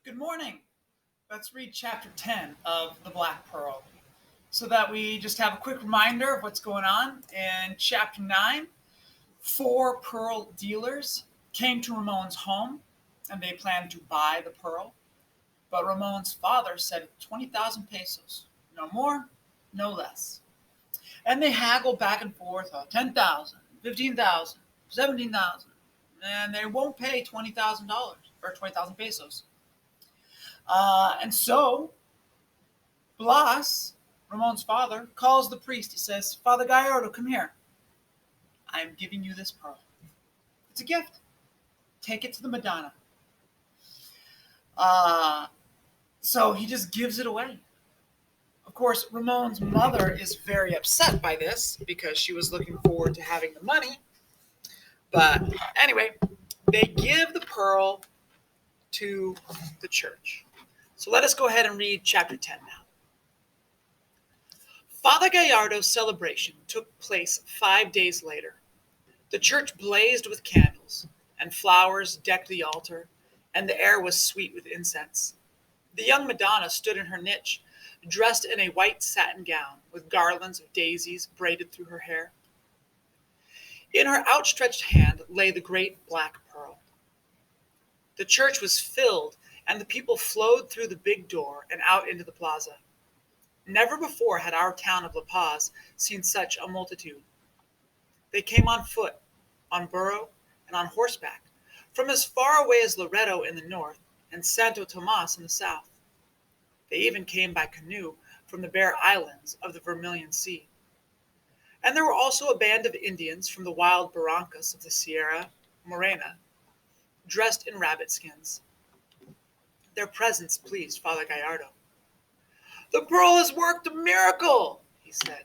Good morning. Let's read chapter 10 of The Black Pearl so that we just have a quick reminder of what's going on. In chapter 9, four pearl dealers came to Ramon's home and they planned to buy the pearl. But Ramon's father said 20,000 pesos, no more, no less. And they haggled back and forth 10,000, 15,000, 17,000, and they won't pay $20,000 or 20,000 pesos. And so Blas, Ramon's father, calls the priest. He says, Father Gallardo, come here. I am giving you this pearl. It's a gift. Take it to the Madonna. So he just gives it away. Of course, Ramon's mother is very upset by this because she was looking forward to having the money. But anyway, they give the pearl to the church. So let us go ahead and read chapter 10 now. Father Gallardo's celebration took place 5 days later. The church blazed with candles, and flowers decked the altar, and the air was sweet with incense. The young Madonna stood in her niche, dressed in a white satin gown with garlands of daisies braided through her hair. In her outstretched hand lay the great black pearl. The church was filled, and the people flowed through the big door and out into the plaza. Never before had our town of La Paz seen such a multitude. They came on foot, on burro, and on horseback, from as far away as Loreto in the north and Santo Tomas in the south. They even came by canoe from the bare islands of the Vermilion Sea. And there were also a band of Indians from the wild barrancas of the Sierra Morena, dressed in rabbit skins. Their presence pleased Father Gallardo. The pearl has worked a miracle, he said.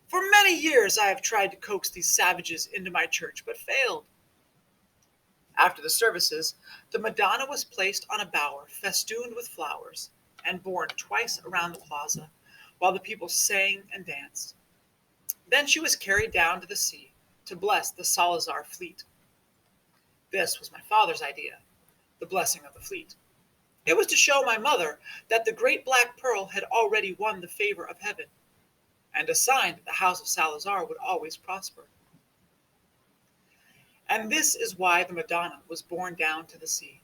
For many years I have tried to coax these savages into my church, but failed. After the services, the Madonna was placed on a bower festooned with flowers and borne twice around the plaza, while the people sang and danced. Then she was carried down to the sea to bless the Salazar fleet. This was my father's idea, the blessing of the fleet. It was to show my mother that the great black pearl had already won the favor of heaven, and a sign that the house of Salazar would always prosper. And this is why the Madonna was borne down to the sea.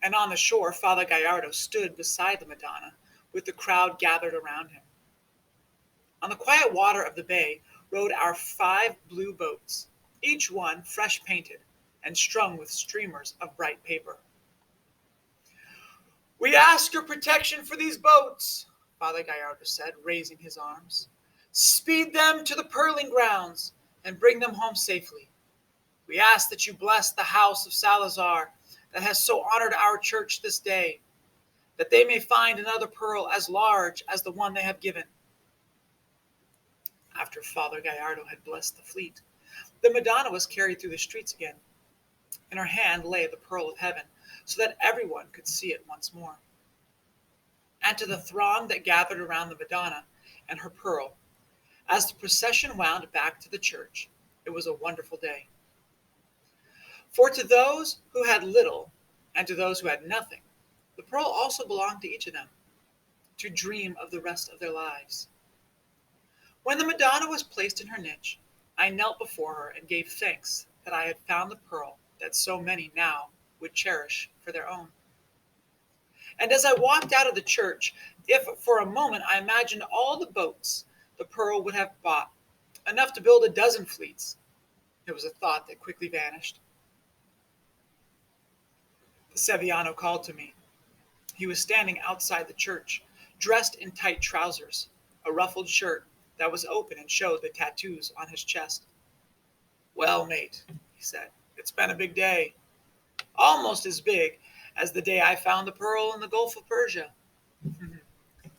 And on the shore, Father Gallardo stood beside the Madonna, with the crowd gathered around him. On the quiet water of the bay rode our 5 blue boats, each one fresh painted and strung with streamers of bright paper. We ask your protection for these boats, Father Gallardo said, raising his arms. Speed them to the pearling grounds and bring them home safely. We ask that you bless the house of Salazar that has so honored our church this day, that they may find another pearl as large as the one they have given. After Father Gallardo had blessed the fleet, the Madonna was carried through the streets again. In her hand lay the pearl of heaven, so that everyone could see it once more. And to the throng that gathered around the Madonna and her pearl, as the procession wound back to the church, it was a wonderful day. For to those who had little and to those who had nothing, the pearl also belonged to each of them, to dream of the rest of their lives. When the Madonna was placed in her niche, I knelt before her and gave thanks that I had found the pearl that so many now would cherish for their own. And as I walked out of the church, if for a moment I imagined all the boats the pearl would have bought, enough to build a dozen fleets, it was a thought that quickly vanished. The Sevillano called to me. He was standing outside the church, dressed in tight trousers, a ruffled shirt that was open and showed the tattoos on his chest. Well, mate, he said, it's been a big day. Almost as big as the day I found the pearl in the Gulf of Persia.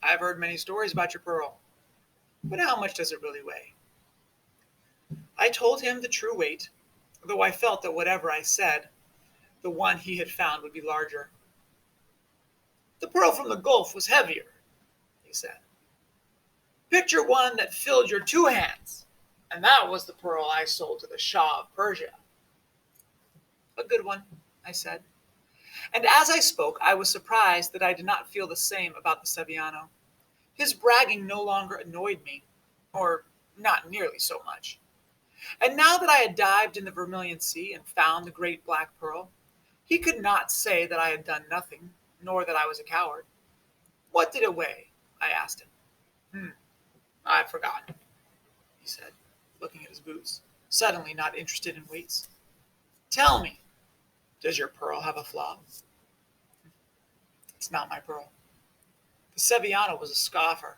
I've heard many stories about your pearl, but how much does it really weigh? I told him the true weight, though I felt that whatever I said, the one he had found would be larger. The pearl from the Gulf was heavier, he said. Picture one that filled your 2 hands, and that was the pearl I sold to the Shah of Persia. A good one, I said. And as I spoke, I was surprised that I did not feel the same about the Sevillano. His bragging no longer annoyed me, or not nearly so much. And now that I had dived in the Vermilion Sea and found the great black pearl, he could not say that I had done nothing, nor that I was a coward. What did it weigh? I asked him. I've forgotten, he said, looking at his boots, suddenly not interested in weights. Tell me, does your pearl have a flaw? It's not my pearl. The Sevillano was a scoffer,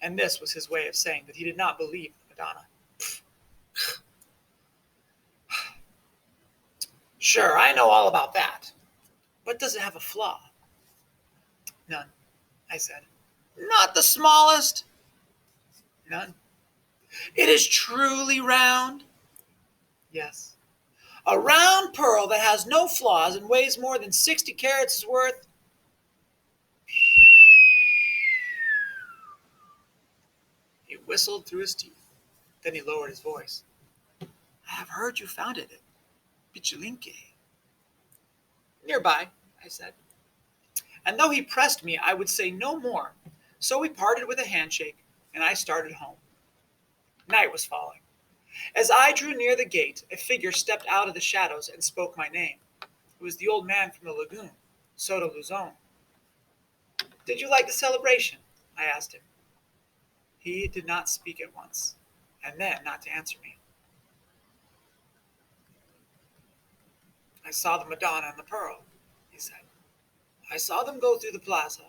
and this was his way of saying that he did not believe the Madonna. Sure, I know all about that. But does it have a flaw? None, I said. Not the smallest? None. It is truly round? Yes. A round pearl that has no flaws and weighs more than 60 carats is worth. He whistled through his teeth. Then he lowered his voice. I have heard you found it at Pichulinque. Nearby, I said. And though he pressed me, I would say no more. So we parted with a handshake, and I started home. Night was falling. As I drew near the gate, a figure stepped out of the shadows and spoke my name. It was the old man from the lagoon, Soda Luzon. Did you like the celebration? I asked him. He did not speak at once, and then not to answer me. I saw the Madonna and the Pearl, he said. I saw them go through the plaza,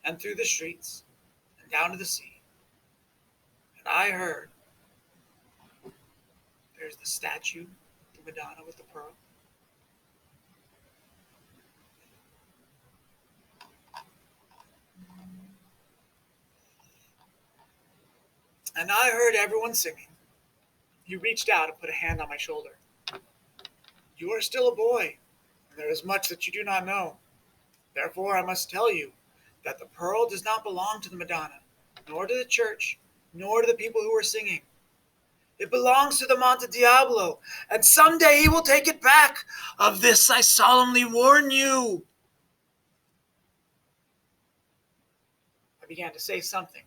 and through the streets, and down to the sea. And I heard, there's the statue, the Madonna with the pearl. And I heard everyone singing. He reached out and put a hand on my shoulder. You are still a boy, and there is much that you do not know. Therefore, I must tell you that the pearl does not belong to the Madonna, nor to the church, nor to the people who are singing. It belongs to the Monte Diablo, and someday he will take it back. Of this I solemnly warn you. I began to say something,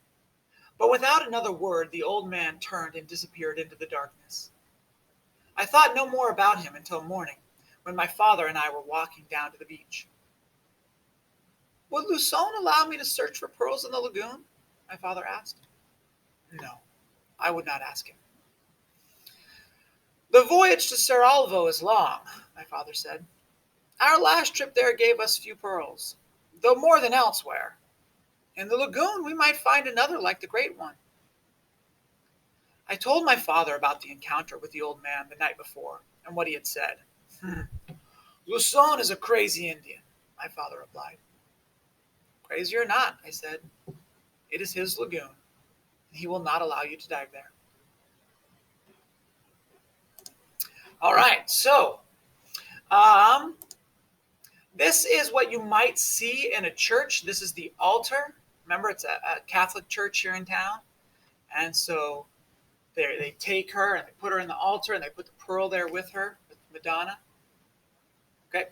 but without another word, the old man turned and disappeared into the darkness. I thought no more about him until morning, when my father and I were walking down to the beach. Would Luzon allow me to search for pearls in the lagoon? My father asked. No, I would not ask him. The voyage to Cerralvo is long, my father said. Our last trip there gave us few pearls, though more than elsewhere. In the lagoon, we might find another like the great one. I told my father about the encounter with the old man the night before and what he had said. Luzon is a crazy Indian, my father replied. Crazy or not, I said, it is his lagoon, and he will not allow you to dive there. All right, so this is what you might see in a church. This is the altar. Remember, it's a Catholic church here in town. And so they take her and they put her in the altar and they put the pearl there with her, with Madonna. Okay.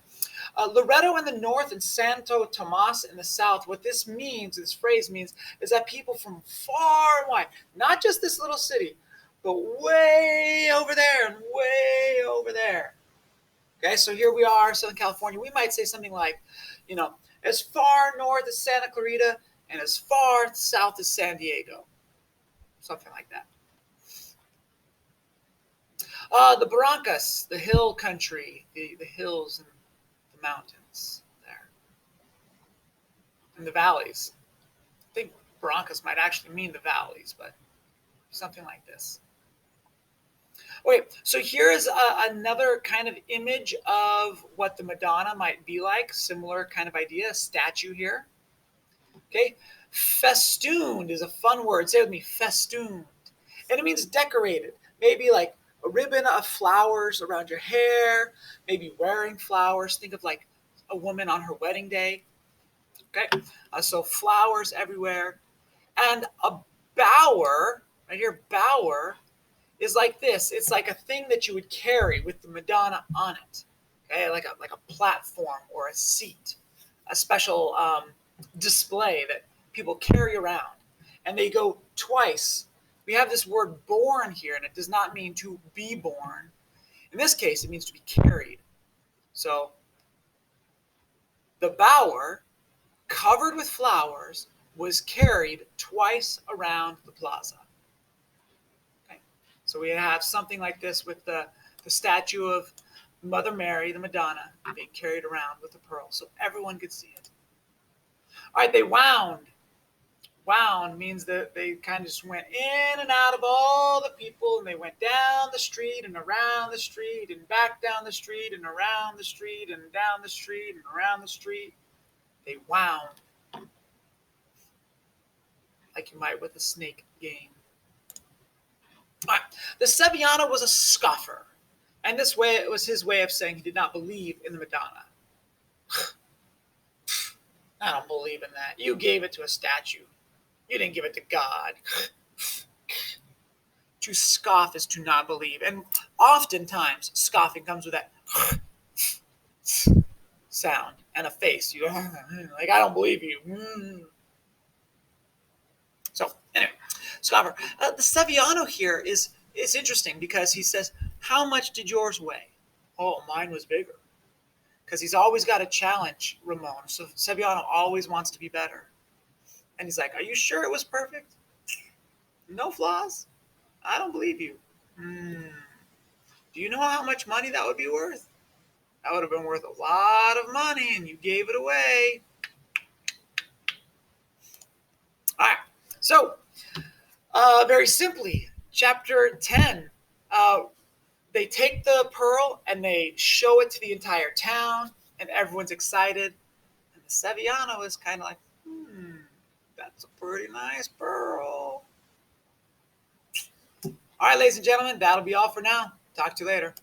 Loreto in the north and Santo Tomas in the south, what this means, this phrase means, is that people from far and wide, not just this little city, but way over there and way over there. Okay, so here we are, Southern California. We might say something like, as far north as Santa Clarita and as far south as San Diego. Something like that. The Barrancas, the hill country, the hills and the mountains there. And the valleys. I think Barrancas might actually mean the valleys, but something like this. Okay, so here's another kind of image of what the Madonna might be like. Similar kind of idea, a statue here. Okay, festooned is a fun word. Say it with me, festooned. And it means decorated. Maybe like a ribbon of flowers around your hair, maybe wearing flowers. Think of like a woman on her wedding day. Okay, so flowers everywhere. And a bower, right here, bower, is like this. It's like a thing that you would carry with the Madonna on it. okay, like a platform or a seat, a special display that people carry around, and they go twice. We have this word borne here, and it does not mean to be born. In this case, it means to be carried. So the bower, covered with flowers, was carried twice around the plaza. Okay. So we have something like this with the statue of Mother Mary, the Madonna, being carried around with a pearl so everyone could see it. All right, they wound. Wound means that they kind of just went in and out of all the people, and they went down the street and around the street and back down the street and around the street and down the street and around the street. They wound like you might with a snake game. All right. The Sevillano was a scoffer, and this way it was his way of saying he did not believe in the Madonna. I don't believe in that. You gave it to a statue. You didn't give it to God. To scoff is to not believe. And oftentimes, scoffing comes with that sound and a face. You like, I don't believe you. So, anyway, scoffer. The Sevillano here is interesting because he says, how much did yours weigh? Oh, mine was bigger. Because he's always got to challenge Ramon. So Sevillano always wants to be better. And he's like, are you sure it was perfect? No flaws? I don't believe you. Do you know how much money that would be worth? That would have been worth a lot of money, and you gave it away. All right. So, very simply, chapter 10, they take the pearl and they show it to the entire town, and everyone's excited. And the Sevillano is kind of like, that's a pretty nice pearl. All right, ladies and gentlemen, that'll be all for now. Talk to you later.